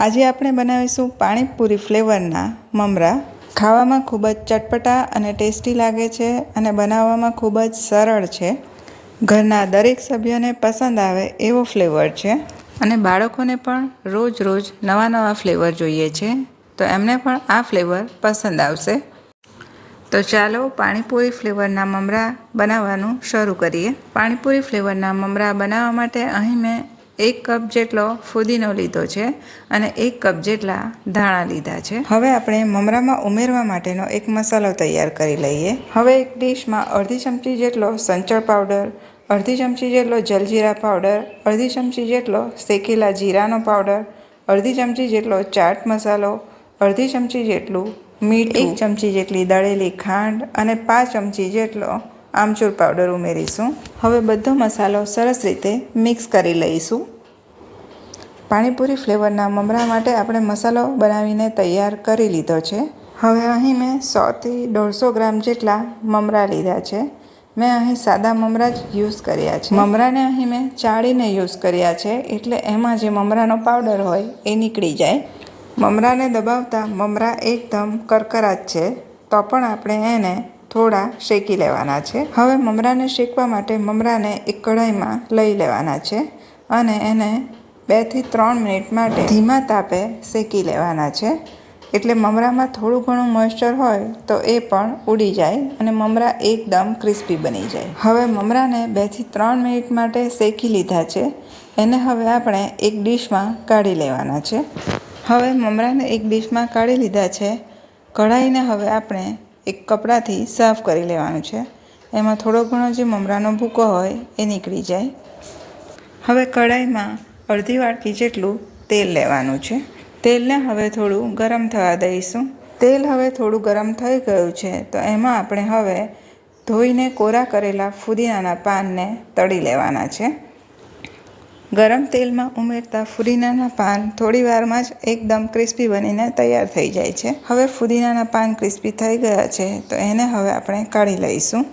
આજે આપણે બનાવીશું પાણીપુરી ફ્લેવરના મમરા। ખાવામાં ખૂબ જ ચટપટા અને ટેસ્ટી લાગે છે અને બનાવવામાં ખૂબ જ સરળ છે। ઘરના દરેક સભ્યોને પસંદ આવે એવો ફ્લેવર છે અને બાળકોને પણ રોજ રોજ નવા નવા ફ્લેવર જોઈએ છે, તો એમને પણ આ ફ્લેવર પસંદ આવશે। તો ચાલો પાણીપુરી ફ્લેવરના મમરા બનાવવાનું શરૂ કરીએ। પાણીપુરી ફ્લેવરના મમરા બનાવવા માટે અહીં મેં 1 કપ જેટલો ફુદીનો લીધો છે અને 1 કપ જેટલા ધાણા લીધા છે। હવે આપણે મમરામાં ઉમેરવા માટેનો એક મસાલો તૈયાર કરી લઈએ। હવે એક ડીશમાં અડધી ચમચી જેટલો સંચળ પાવડર, અડધી ચમચી જેટલો જલજીરા પાવડર, અડધી ચમચી જેટલો શેકેલા જીરાનો પાવડર, અડધી ચમચી જેટલો ચાટ મસાલો, અડધી ચમચી જેટલું મીઠું, 1 ચમચી જેટલી દળેલી ખાંડ અને 5 ચમચી જેટલો આમચૂર પાવડર ઉમેરીશું। હવે બધો મસાલો સરસ રીતે મિક્સ કરી લઈશું। પાણીપુરી ફ્લેવરના મમરા માટે આપણે મસાલો બનાવીને તૈયાર કરી લીધો છે। હવે અહીં મેં 100 થી 150 ગ્રામ જેટલા મમરા લીધા છે। મેં અહીં સાદા મમરા જ યુઝ કર્યા છે। મમરાને અહીં મેં ચાળીને યુઝ કર્યા છે, એટલે એમાં જે મમરાનો પાવડર હોય એ નીકળી જાય। મમરાને દબાવતા મમરા એકદમ કરકરાટ છે, તો પણ આપણે એને થોડા શેકી લેવાના છે। હવે મમરાને શેકવા માટે મમરાને એક કઢાઈમાં લઈ લેવાના છે અને એને 2 થી 3 મિનિટ માટે ધીમા તાપે શેકી લેવાના છે, એટલે મમરામાં થોડું ઘણું મોઇસ્ચર હોય તો એ પણ ઉડી જાય અને મમરા એકદમ ક્રિસ્પી બની જાય। હવે મમરાને 2 થી 3 મિનિટ માટે શેકી લીધા છે, એને હવે આપણે એક ડીશમાં કાઢી લેવાના છે। હવે મમરાને એક ડીશમાં કાઢી લીધા છે। કઢાઈને હવે આપણે એક કપડાથી સાફ કરી લેવાનું છે, એમાં થોડો ઘણો જે મમરાનો ભૂકો હોય એ નીકળી જાય। હવે કઢાઈમાં અડધી વાટકી જેટલું તેલ લેવાનું છે। તેલને હવે થોડું ગરમ થવા દઈશું। તેલ હવે થોડું ગરમ થઈ ગયું છે, તો એમાં આપણે હવે ધોઈને કોરા કરેલા ફુદીનાના પાનને તળી લેવાના છે। ગરમ તેલમાં ઉમેરતા ફુદીનાના પાન થોડી વારમાં જ એકદમ ક્રિસ્પી બનીને તૈયાર થઈ જાય છે। હવે ફુદીનાના પાન ક્રિસ્પી થઈ ગયા છે, તો એને હવે આપણે કાઢી લઈશું।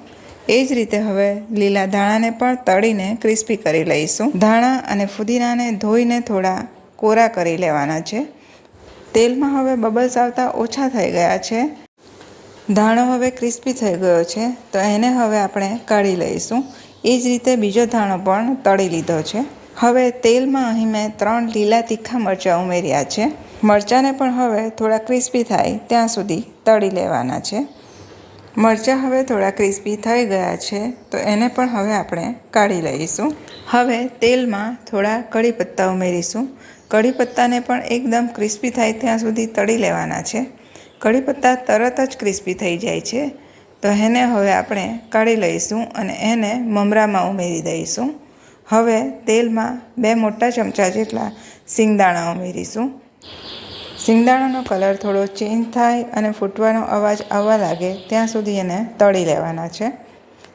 એ જ રીતે હવે લીલા ધાણાને પણ તળીને ક્રિસ્પી કરી લઈશું। ધાણા અને ફુદીનાને ધોઈને થોડા કોરા કરી લેવાના છે। તેલમાં હવે બબલ્સ આવતા ઓછા થઈ ગયા છે। ધાણો હવે ક્રિસ્પી થઈ ગયો છે, તો એને હવે આપણે કાઢી લઈશું। એ જ રીતે બીજો ધાણો પણ તળી લીધો છે। હવે તેલમાં અહીં મેં 3 લીલા તીખા મરચાં ઉમેર્યા છે। મરચાંને પણ હવે થોડા ક્રિસ્પી થાય ત્યાં સુધી તળી લેવાના છે। મરચાં હવે થોડા ક્રિસ્પી થઈ ગયા છે, તો એને પણ હવે આપણે કાઢી લઈશું। હવે તેલમાં થોડા કઢી પત્તા ઉમેરીશું। કઢી પત્તાને પણ એકદમ ક્રિસ્પી થાય ત્યાં સુધી તળી લેવાના છે। કઢી પત્તા તરત જ ક્રિસ્પી થઈ જાય છે, તો એને હવે આપણે કાઢી લઈશું અને એને મમરામાં ઉમેરી દઈશું। હવે તેલમાં 2 મોટા ચમચા જેટલા સિંગદાણા ઉમેરીશું। સિંગદાણાનો કલર થોડો ચેન્જ થાય અને ફૂટવાનો અવાજ આવવા લાગે ત્યાં સુધી એને તળી લેવાના છે।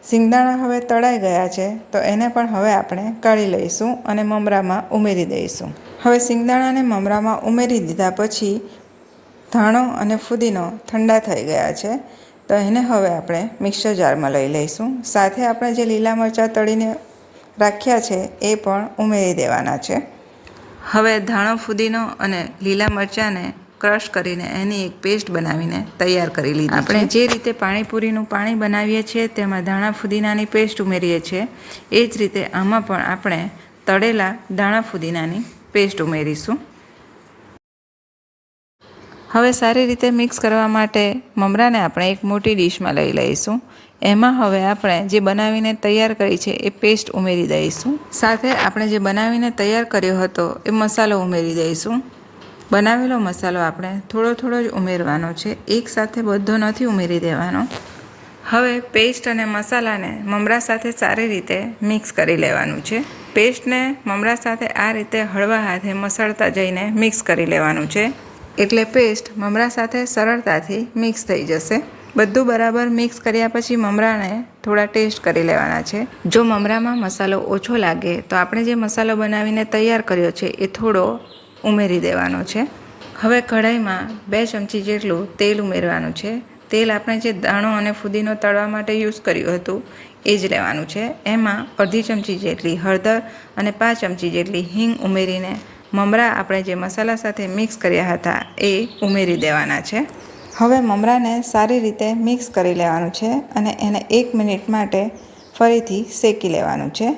સિંગદાણા હવે તળાઈ ગયા છે, તો એને પણ હવે આપણે કાઢી લઈશું અને મમરામાં ઉમેરી દઈશું। હવે સિંગદાણાને મમરામાં ઉમેરી દીધા પછી ધાણો અને ફુદીનો ઠંડા થઈ ગયા છે, તો એને હવે આપણે મિક્સર જારમાં લઈ લઈશું। સાથે આપણે જે લીલા મરચાં તળીને રાખ્યા છે એ પણ ઉમેરી દેવાના છે। હવે ધાણો, ફુદીનો અને લીલા મરચાંને ક્રશ કરીને એની એક પેસ્ટ બનાવીને તૈયાર કરી લીધી। આપણે જે રીતે પાણીપુરીનું પાણી બનાવીએ છીએ તેમાં ધાણા ફુદીનાની પેસ્ટ ઉમેરીએ છીએ, એ જ રીતે આમાં પણ આપણે તળેલા ધાણા ફુદીનાની પેસ્ટ ઉમેરીશું। હવે સારી રીતે મિક્સ કરવા માટે મમરાને આપણે એક મોટી ડીશમાં લઈ લઈશું। એમાં હવે આપણે જે બનાવીને તૈયાર કરી છે એ પેસ્ટ ઉમેરી દઈશું। સાથે આપણે જે બનાવીને તૈયાર કર્યો હતો એ મસાલો ઉમેરી દઈશું। બનાવેલો મસાલો આપણે થોડો થોડો જ ઉમેરવાનો છે, એકસાથે બધો નથી ઉમેરી દેવાનો। હવે પેસ્ટ અને મસાલાને મમરા સાથે સારી રીતે મિક્સ કરી લેવાનું છે। પેસ્ટને મમરા સાથે આ રીતે હળવા હાથે મસળતા જઈને મિક્સ કરી લેવાનું છે, એટલે પેસ્ટ મમરા સાથે સરળતાથી મિક્સ થઈ જશે। બધું બરાબર મિક્સ કર્યા પછી મમરાને થોડા ટેસ્ટ કરી લેવાના છે। જો મમરામાં મસાલો ઓછો લાગે તો આપણે જે મસાલો બનાવીને તૈયાર કર્યો છે એ થોડો ઉમેરી દેવાનો છે। હવે કઢાઈમાં 2 ચમચી જેટલું તેલ ઉમેરવાનું છે। તેલ આપણે જે દાણો અને ફુદીનો તળવા માટે યુઝ કર્યું હતું એ જ લેવાનું છે। એમાં અડધી ચમચી જેટલી હળદર અને 5 ચમચી જેટલી હિંગ ઉમેરીને મમરા આપણે જે મસાલા સાથે મિક્સ કર્યા હતા એ ઉમેરી દેવાના છે. હવે મમરાને સારી રીતે મિક્સ કરી લેવાનું છે અને એને 1 મિનિટ માટે ફરીથી શેકી લેવાનું છે.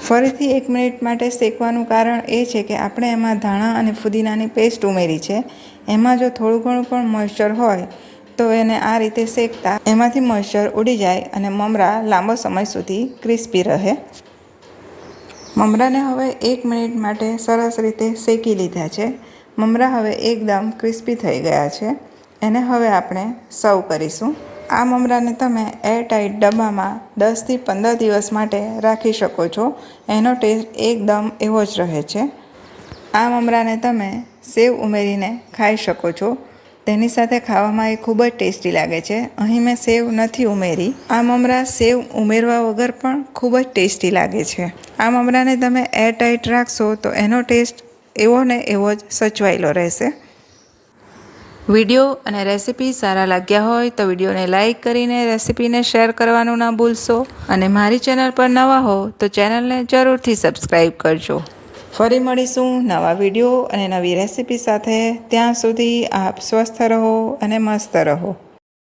ફરીથી 1 મિનિટ માટે શેકવાનું કારણ એ છે કે આપણે એમાં ધાણા અને ફુદીનાની પેસ્ટ ઉમેરી છે. એમાં જો થોડું ઘણું પણ મોઇસ્ચર હોય તો એને આ રીતે શેકતા એમાંથી મોઇસ્ચર ઉડી જાય અને મમરા લાંબો સમય સુધી ક્રિસ્પી રહે. મમરાને હવે 1 મિનિટ માટે સરસ રીતે શેકી લીધા છે. મમરા હવે એકદમ ક્રિસ્પી થઈ ગયા છે. એને હવે આપણે સર્વ કરીશું. આ મમરાને તમે એરટાઇટ ડબ્બામાં 10થી 15 દિવસ માટે રાખી શકો છો. એનો ટેસ્ટ એકદમ એવો જ રહે છે. આ મમરાને તમે સેવ ઉમેરીને ખાઈ શકો છો. તેની સાથે ખાવામાં એ ખૂબ જ ટેસ્ટી લાગે છે. અહીં મેં સેવ નથી ઉમેરી. આ મમરા સેવ ઉમેરવા વગર પણ ખૂબ જ ટેસ્ટી લાગે છે. આ મમરાને તમે એરટાઇટ રાખશો તો એનો ટેસ્ટ એવો ને એવો જ સચવાયેલો રહેશે. વિડીયો અને રેસિપી સારા લાગ્યા હોય તો વિડીયોને લાઇક કરીને રેસિપીને શેર કરવાનું ના ભૂલશો. અને મારી ચેનલ પર નવા હો તો ચેનલને જરૂરથી સબસ્ક્રાઈબ કરજો. ફરી મળીશું નવા વિડીયો અને નવી રેસિપી સાથે. ત્યાં સુધી આપ સ્વસ્થ રહો અને મસ્ત રહો.